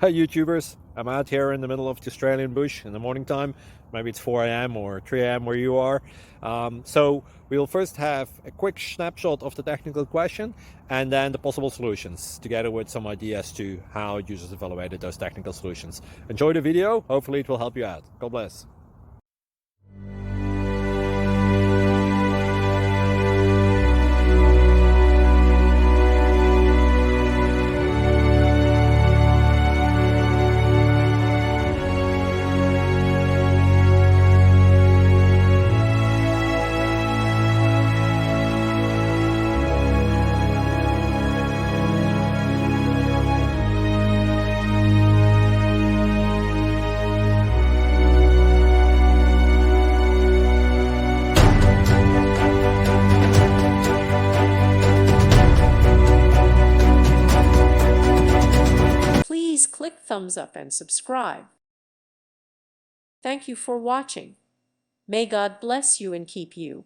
Hi YouTubers, I'm out here in the middle of the Australian bush in the morning time. Maybe it's 4 a.m. or 3 a.m. where you are. So we'll first have a quick snapshot of the technical question and then the possible solutions, together with some ideas to how users evaluated those technical solutions. Enjoy the video, hopefully it will help you out. God bless. Please click thumbs up and subscribe. Thank you for watching. May God bless you and keep you.